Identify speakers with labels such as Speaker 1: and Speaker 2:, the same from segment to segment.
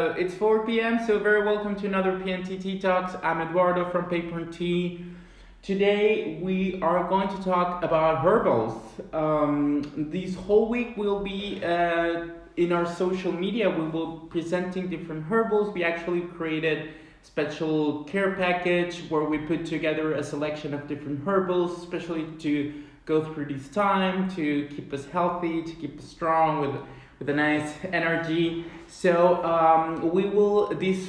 Speaker 1: It's 4 p.m., so very welcome to another P&T Tea Talks. I'm Eduardo from Paper and Tea. Today we are going to talk about herbals. This whole week we'll be in our social media. We will presenting different herbals. We actually created special care package where we put together a selection of different herbals, especially to go through this time, to keep us healthy, to keep us strong with a nice energy. So we will these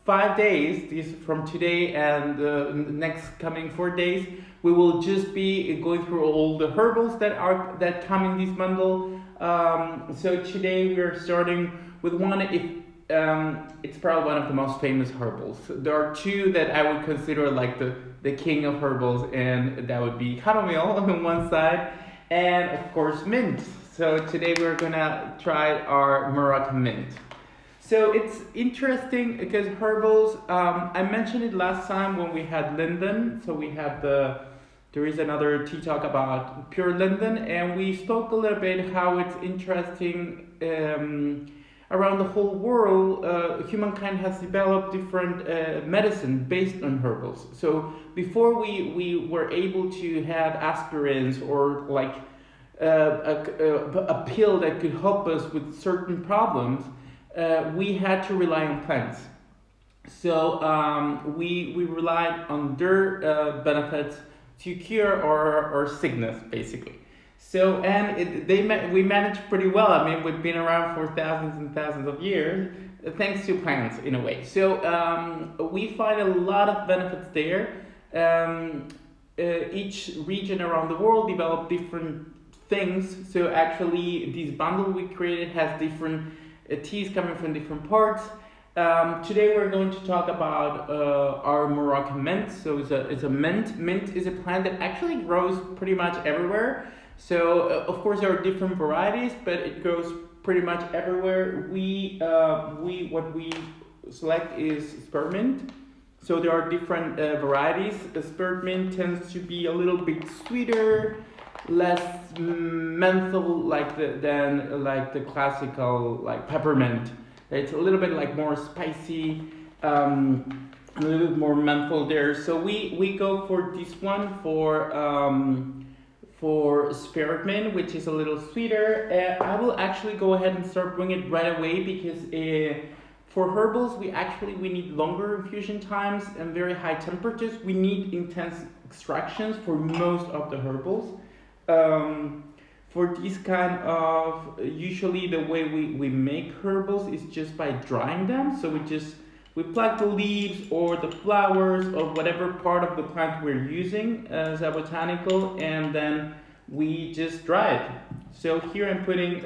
Speaker 1: 5 days, these from today and the next coming 4 days, we will just be going through all the herbals that come in this bundle. So today we are starting with one. It's probably one of the most famous herbals. There are two that I would consider like the king of herbals, and that would be chamomile on one side, and of course mint. So today we're gonna try our Moroccan mint. So it's interesting because herbals, I mentioned it last time when we had linden. So we had there is another tea talk about pure linden, and we spoke a little bit how it's interesting. Around the whole world, humankind has developed different medicine based on herbals. So before we were able to have aspirins or like a pill that could help us with certain problems, we had to rely on plants. So we relied on their benefits to cure our sickness, basically. So we managed pretty well. I mean, we've been around for thousands and thousands of years, thanks to plants in a way. So we find a lot of benefits there. Each region around the world developed different things. So actually, this bundle we created has different teas coming from different parts. Today we're going to talk about our Moroccan mint. So it's a mint. Mint is a plant that actually grows pretty much everywhere. So of course there are different varieties, but it grows pretty much everywhere. What we select is spearmint. So there are different varieties. The spearmint tends to be a little bit sweeter, less menthol than the classical like peppermint. It's a little bit like more spicy, a little bit more menthol there. So we go for this one for spearmint, which is a little sweeter. I will actually go ahead and start brewing it right away because for herbals we need longer infusion times and very high temperatures. We need intense extractions for most of the herbals. For this kind of, usually the way we make herbals is just by drying them. So we pluck the leaves or the flowers or whatever part of the plant we're using as a botanical, and then we just dry it. So here I'm putting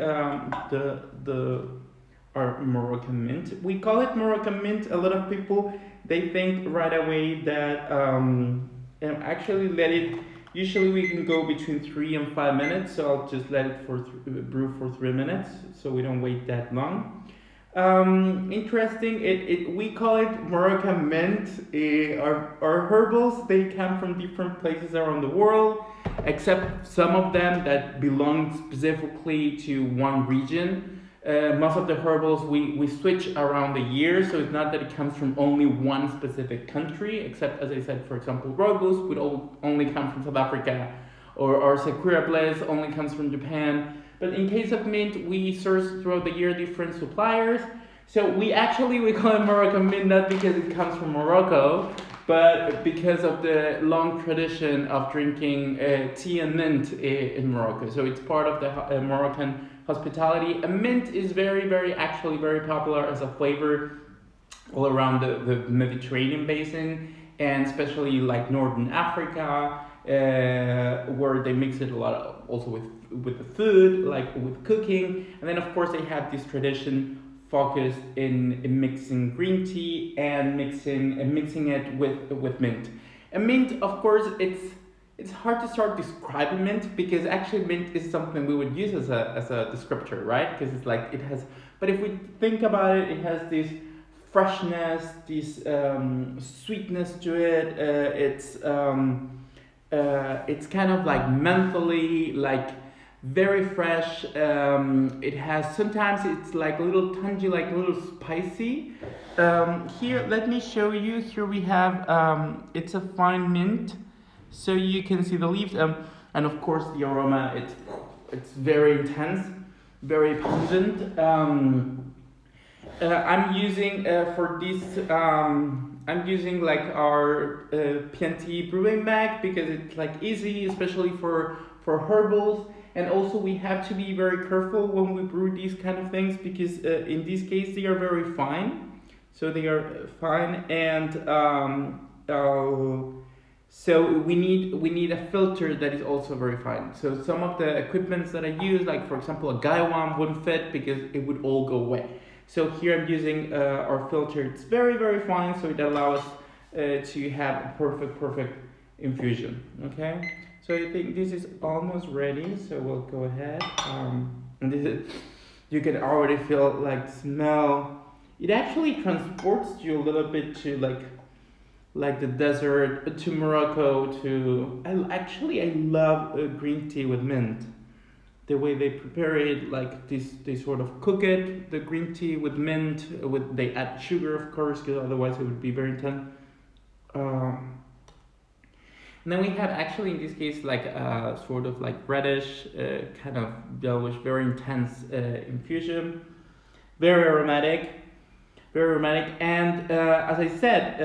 Speaker 1: our Moroccan mint. We call it Moroccan mint. A lot of people, they think right away that actually usually we can go between 3 and 5 minutes, so I'll just let it brew for 3 minutes, so we don't wait that long. Interesting, we call it Moroccan mint. Our herbals, they come from different places around the world, except some of them that belong specifically to one region. Most of the herbals we switch around the year, so it's not that it comes from only one specific country, except as I said, for example, rooibos would only come from South Africa, or Sakura Bliss only comes from Japan. But in case of mint, we source throughout the year different suppliers. So we call it Moroccan mint not because it comes from Morocco, but because of the long tradition of drinking tea and mint in Morocco. So it's part of the Moroccan hospitality. A mint is very popular as a flavor all around the Mediterranean basin, and especially like Northern Africa, where they mix it a lot also with the food, like with cooking. And then of course they have this tradition focused in mixing green tea and mixing it with mint. And mint, of course, it's hard to start describing mint because actually mint is something we would use as a descriptor, right? Because it's like but if we think about it, it has this freshness, this sweetness to it. It's kind of like mentally, like very fresh. It has, sometimes it's like a little tangy, like a little spicy. Here, let me show you. Here we have, it's a fine mint, so you can see the leaves, and of course the aroma. It's very intense, very pungent. I'm using for this. I'm using like our P&T brewing bag because it's like easy, especially for herbals. And also we have to be very careful when we brew these kind of things because in this case they are very fine. So they are fine, and so we need a filter that is also very fine. So some of the equipments that I use, like for example a Gaiwan, wouldn't fit because it would all go away. So here I'm using our filter. It's very, very fine, so it allows to have a perfect infusion. Okay, so I think this is almost ready. So we'll go ahead. And this is, you can already feel like smell. It actually transports you a little bit to like the desert, to Morocco. I love green tea with mint. The way they prepare it, like this, they sort of cook it, the green tea with mint, they add sugar, of course, because otherwise it would be very intense. And then we have actually in this case like sort of like reddish, kind of yellowish, very intense infusion, very aromatic, and as I said,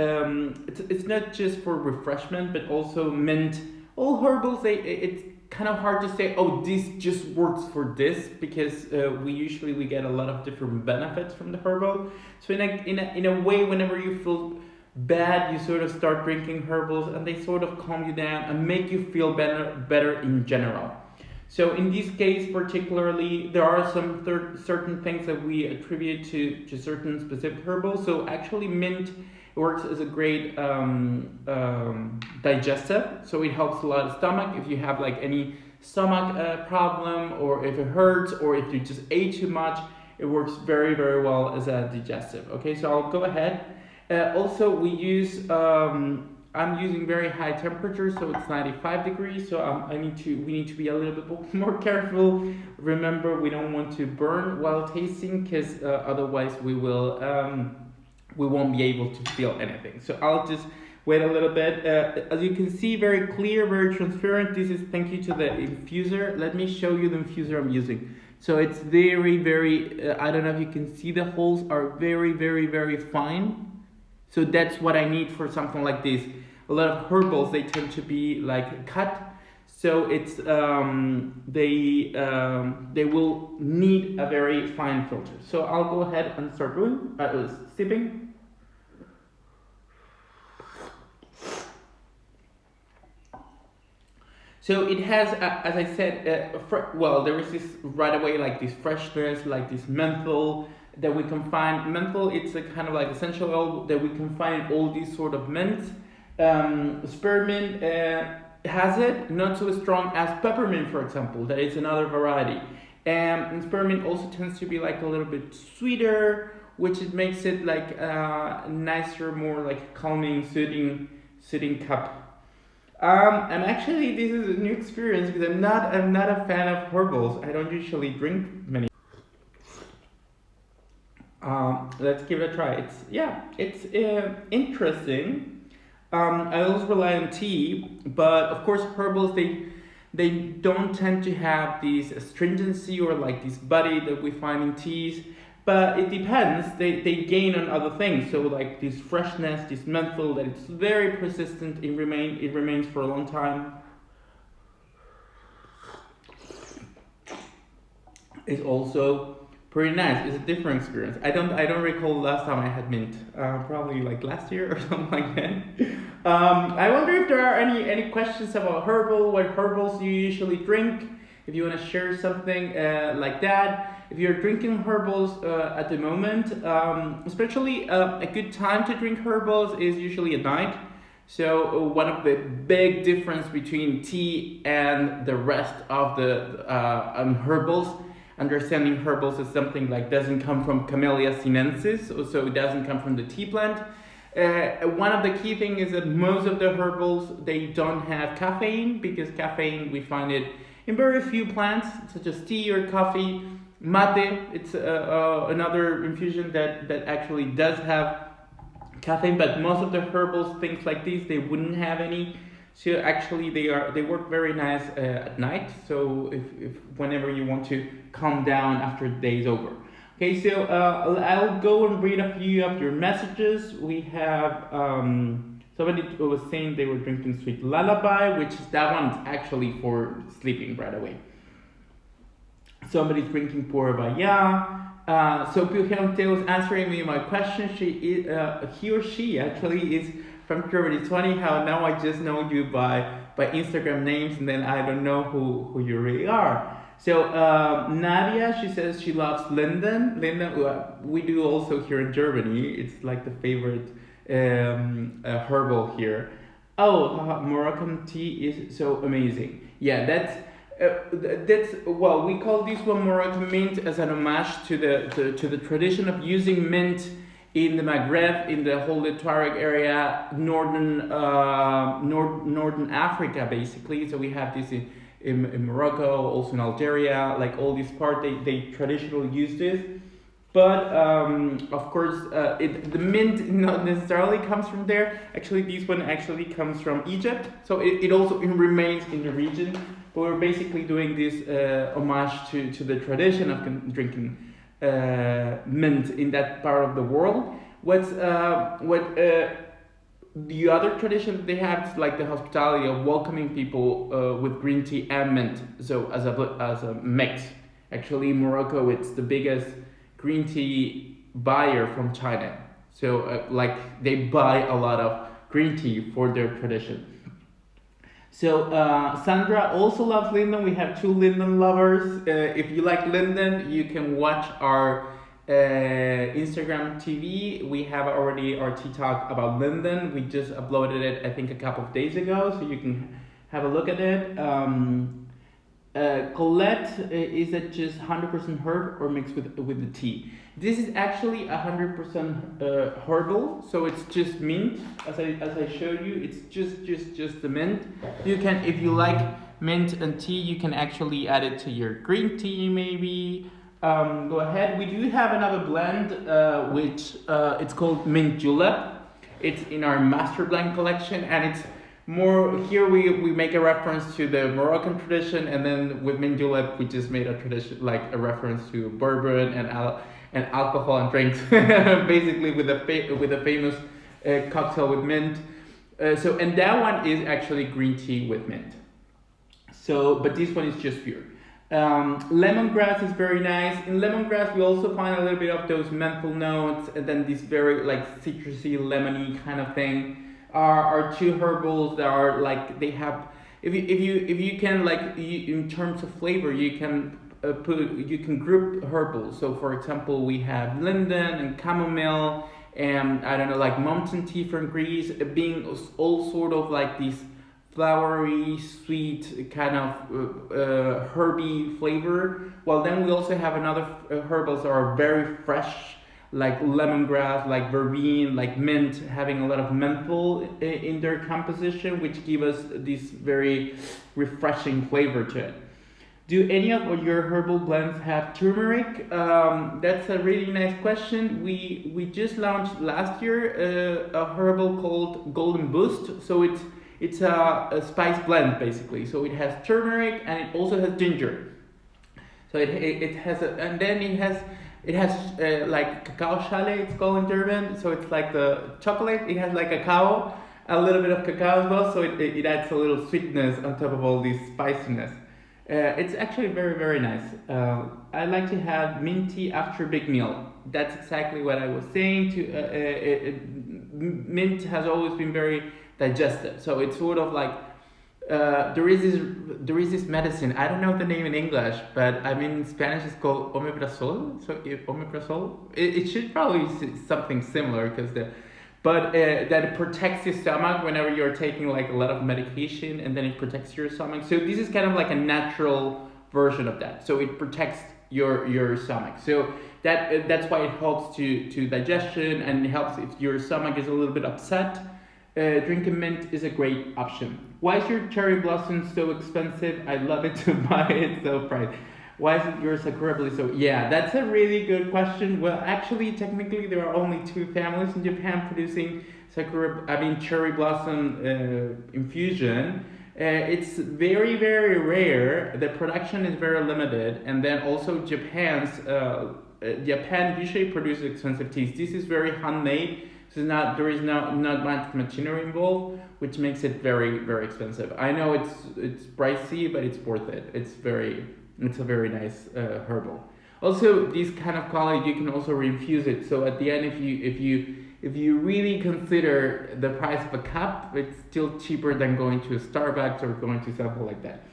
Speaker 1: it's not just for refreshment, but also mint. All herbals, it's kind of hard to say, oh, this just works for this, because we get a lot of different benefits from the herbal. So in a way, whenever you feel bad, you sort of start drinking herbals, and they sort of calm you down and make you feel better in general. So in this case particularly, there are some certain things that we attribute to certain specific herbals. So actually mint works as a great digestive, so it helps a lot of stomach. If you have like any stomach problem, or if it hurts, or if you just ate too much, it works very, very well as a digestive. Okay, so I'll go ahead. Also, we use I'm using very high temperature, so it's 95 degrees. So we need to be a little bit more careful. Remember, we don't want to burn while tasting, because otherwise we won't be able to feel anything. So I'll just wait a little bit. As you can see, very clear, very transparent. This is thank you to the infuser. Let me show you the infuser I'm using. So it's very, very, I don't know if you can see, the holes are very, very, very fine. So that's what I need for something like this. A lot of herbals, they tend to be like cut. So it's they will need a very fine filter. So I'll go ahead and start doing sipping. So it has, as I said, there is this right away, like this freshness, like this menthol that we can find. Menthol, it's a kind of like essential oil that we can find in all these sort of mints. Spearmint has it, not so strong as peppermint, for example. That is another variety. And spearmint also tends to be like a little bit sweeter, which it makes it like nicer, more like calming, soothing cup. And actually, this is a new experience because I'm not a fan of herbals. I don't usually drink many. Let's give it a try. It's interesting. I also rely on tea, but of course herbals, they don't tend to have this astringency or like this body that we find in teas. But it depends. They gain on other things. So like this freshness, this menthol, that it's very persistent. It remains for a long time. It's also pretty nice. It's a different experience. I don't recall the last time I had mint. Probably like last year or something like that. I wonder if there are any questions about herbal. What herbals do you usually drink? If you want to share something like that. If you're drinking herbals at the moment, especially a good time to drink herbals is usually at night. So one of the big difference between tea and the rest of the herbals, understanding herbals as something like doesn't come from Camellia sinensis, so it doesn't come from the tea plant. One of the key things is that most of the herbals, they don't have caffeine, because caffeine, we find it in very few plants, such as tea or coffee. Mate, it's another infusion that actually does have caffeine, but most of the herbals, things like these, they wouldn't have any. So actually, they work very nice at night. So if whenever you want to calm down after the day's over. Okay, so I'll go and read a few of your messages. We have somebody was saying they were drinking sweet lullaby, which is that one's actually for sleeping right away. Somebody's drinking Pura Baya. So P&T was answering me my question. He or she actually is from Germany. It's funny how now I just know you by Instagram names, and then I don't know who you really are. So Nadia, she says she loves linden. Linden, we do also here in Germany. It's like the favorite herbal here. Oh, Moroccan tea is so amazing. Yeah, that's well, we call this one Moroccan mint as an homage to the tradition of using mint in the Maghreb, in the whole Tuareg area, northern Africa, basically. So we have this in Morocco, also in Algeria, like all these parts, they traditionally use this. But of course, the mint not necessarily comes from there. Actually, this one actually comes from Egypt. So it also remains in the region. But we're basically doing this homage to the tradition of drinking mint in that part of the world. What the other tradition they have is like the hospitality of welcoming people with green tea and mint. So as a mix. Actually, in Morocco, it's the biggest green tea buyer from China. So like they buy a lot of green tea for their tradition. So Sandra also loves linden. We have two linden lovers. If you like linden, you can watch our Instagram TV. We have already our tea talk about linden. We just uploaded it, I think, a couple of days ago, so you can have a look at it. Colette, is it just 100% herb or mixed with the tea? This is actually 100% herbal, so it's just mint. As I showed you, it's just the mint. You can, if you like mint and tea, you can actually add it to your green tea maybe. Go ahead. We do have another blend, which it's called mint julep. It's in our master blend collection, and it's more here we make a reference to the Moroccan tradition, and then with mint julep we just made a tradition, like a reference to bourbon and alcohol and drinks, basically with a famous cocktail with mint. So and that one is actually green tea with mint. So but this one is just pure. Lemongrass is very nice. In lemongrass we also find a little bit of those menthol notes, and then this very like citrusy lemony kind of thing. Are two herbals that are like, they have, if you can like in terms of flavor, you can group herbals. So for example, we have linden and chamomile, and I don't know, like mountain tea from Greece, being all sort of like these flowery, sweet kind of herby flavor. Well, then we also have another herbals that are very fresh, like lemongrass, like verbene, like mint, having a lot of menthol in their composition, which give us this very refreshing flavor to it. Do any of your herbal blends have turmeric? That's a really nice question. We just launched last year a herbal called Golden Boost. So it's a spice blend basically. So it has turmeric and it also has ginger. So it has and then it has like cacao chalet, it's called in German. So it's like the chocolate. It has like cacao, a little bit of cacao as well. So it adds a little sweetness on top of all this spiciness. It's actually very, very nice. I like to have mint tea after a big meal. That's exactly what I was saying. Mint has always been very digestive. So it's sort of like, there is this medicine. I don't know the name in English, but I mean in Spanish it's called omeprazole. So omeprazole, it should probably be something similar that it protects your stomach whenever you're taking like a lot of medication, and then it protects your stomach. So this is kind of like a natural version of that. So it protects your stomach. So that's why it helps to digestion, and it helps if your stomach is a little bit upset. drinking mint is a great option. Why is your cherry blossom so expensive? I love it to buy it so priced. Why is it your sakura so? Yeah, that's a really good question. Well, actually, technically, there are only two families in Japan producing cherry blossom infusion. It's very, very rare. The production is very limited, and then also Japan usually produces expensive teas. This is very handmade, so there is not much machinery involved, which makes it very, very expensive. I know it's pricey, but it's worth it. It's a very nice herbal. Also, this kind of quality you can also reinfuse it. So at the end, if you really consider the price of a cup, it's still cheaper than going to a Starbucks or going to something like that.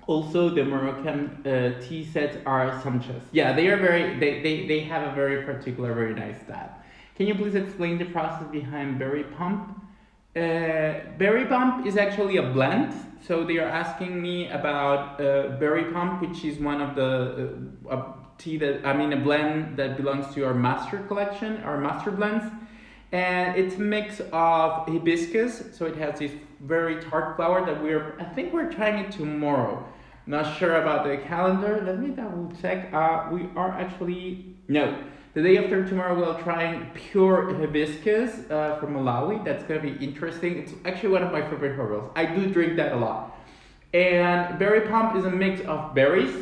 Speaker 1: Also, the Moroccan tea sets are sumptuous. Yeah, they have a very particular, very nice style. Can you please explain the process behind berry pump? Berry pump is actually a blend. So they are asking me about berry pump, which is one of the a blend that belongs to our master collection, our master blends, and it's a mix of hibiscus. So it has this very tart flower that I think we're trying it tomorrow. Not sure about the calendar. Let me double check. We are actually no. The day after tomorrow, we'll try pure hibiscus from Malawi. That's going to be interesting. It's actually one of my favorite herbals. I do drink that a lot. And berry pump is a mix of berries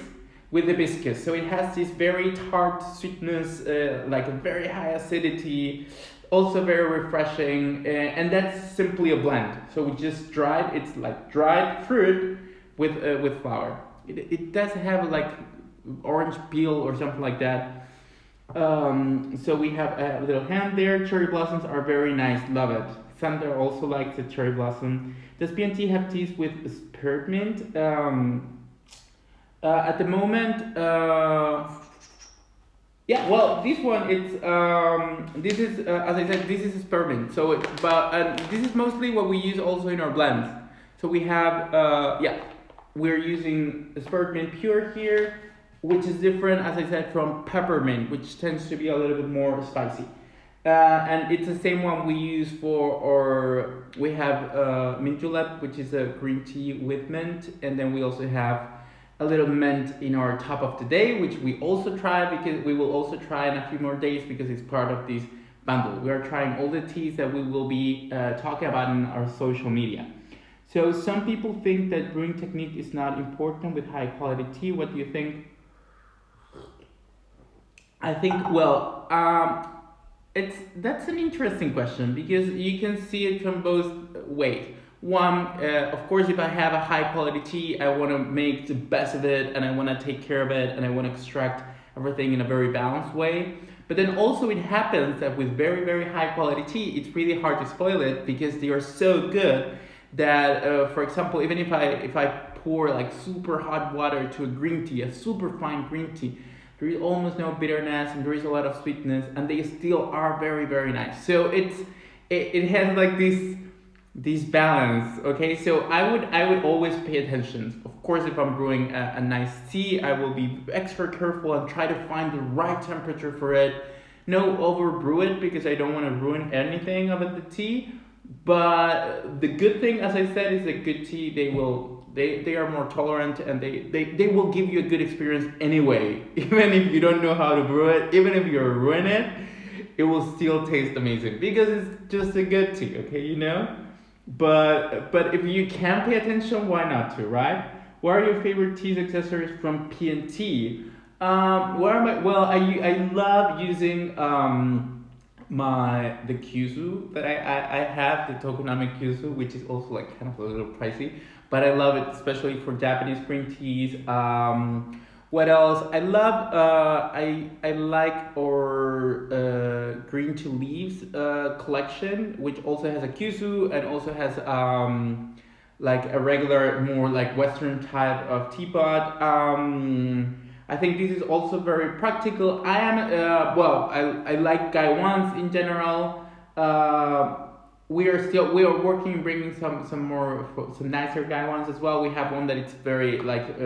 Speaker 1: with hibiscus. So it has this very tart sweetness, like a very high acidity, also very refreshing. And that's simply a blend. So we just dried, it's like dried fruit with flour. It does have like orange peel or something like that. So we have a little hand there. Cherry blossoms are very nice. Love it. Sandra also likes the cherry blossom. Does P&T have teas with spearmint? At the moment, yeah. Well, this one this is as I said, this is spearmint. So, this is mostly what we use also in our blends. So we have we're using spearmint pure here, which is different, as I said, from peppermint, which tends to be a little bit more spicy. And it's the same one we use we have mint julep, which is a green tea with mint, and then we also have a little mint in our top of the day, which we also try because we will also try in a few more days because it's part of this bundle. We are trying all the teas that we will be talking about in our social media. So some people think that brewing technique is not important with high quality tea. What do you think? I think, well, that's an interesting question because you can see it from both ways. One, of course, if I have a high quality tea, I want to make the best of it and I want to take care of it and I want to extract everything in a very balanced way. But then also it happens that with very, very high quality tea, it's really hard to spoil it because they are so good that, for example, even if I pour like super hot water to a green tea, a super fine green tea, there is almost no bitterness and there is a lot of sweetness and they still are very, very nice. So it has like this balance, okay? So I would always pay attention. Of course, if I'm brewing a nice tea, I will be extra careful and try to find the right temperature for it. No over brew it because I don't want to ruin anything of the tea. But the good thing, as I said, is that good tea, they are more tolerant and they will give you a good experience anyway. Even if you don't know how to brew it, even if you're ruining it, it will still taste amazing because it's just a good tea, okay, you know? But if you can pay attention, why not to, right? What are your favorite teas accessories from P&T? Well, I love using the kyuzu that I have, the tokonami kyuzu, which is also like kind of a little pricey, but I love it, especially for Japanese green teas. What else? I love I like our green tea leaves collection, which also has a kyuzu and also has like a regular, more like Western type of teapot. I think this is also very practical. I like gaiwans in general. We are working bringing some nicer gaiwans as well. We have one that it's very like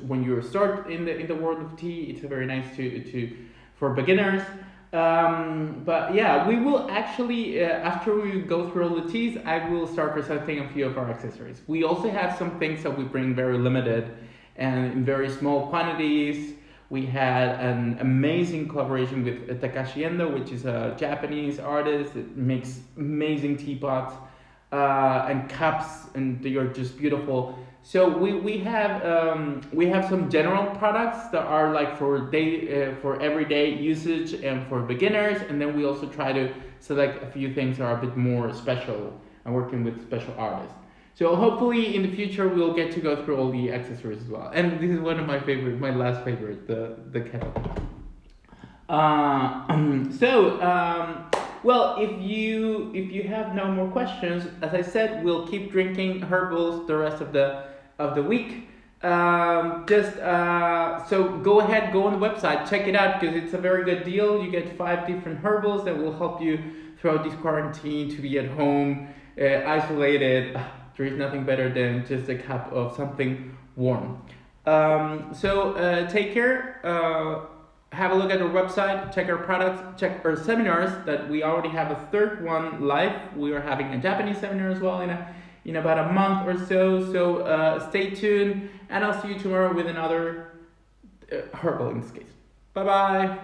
Speaker 1: when you start in the world of tea, it's very nice to for beginners. But yeah, we will actually, after we go through all the teas, I will start presenting a few of our accessories. We also have some things that we bring very limited and in very small quantities. We had an amazing collaboration with Takashi Endo, which is a Japanese artist that makes amazing teapots and cups, and they are just beautiful. So we have some general products that are like for everyday usage and for beginners, and then we also try to select a few things that are a bit more special and working with special artists. So hopefully in the future we'll get to go through all the accessories as well. And this is one of my favorite, my last favorite, the kettle. Well, if you have no more questions, as I said, we'll keep drinking herbals the rest of the week. So go ahead, go on the website, check it out because it's a very good deal. You get 5 different herbals that will help you throughout this quarantine to be at home, isolated. There is nothing better than just a cup of something warm. Take care. Have a look at our website, check our products, check our seminars that we already have a third one live. We are having a Japanese seminar as well in about a month or so. So stay tuned, and I'll see you tomorrow with another herbal in this case. Bye bye.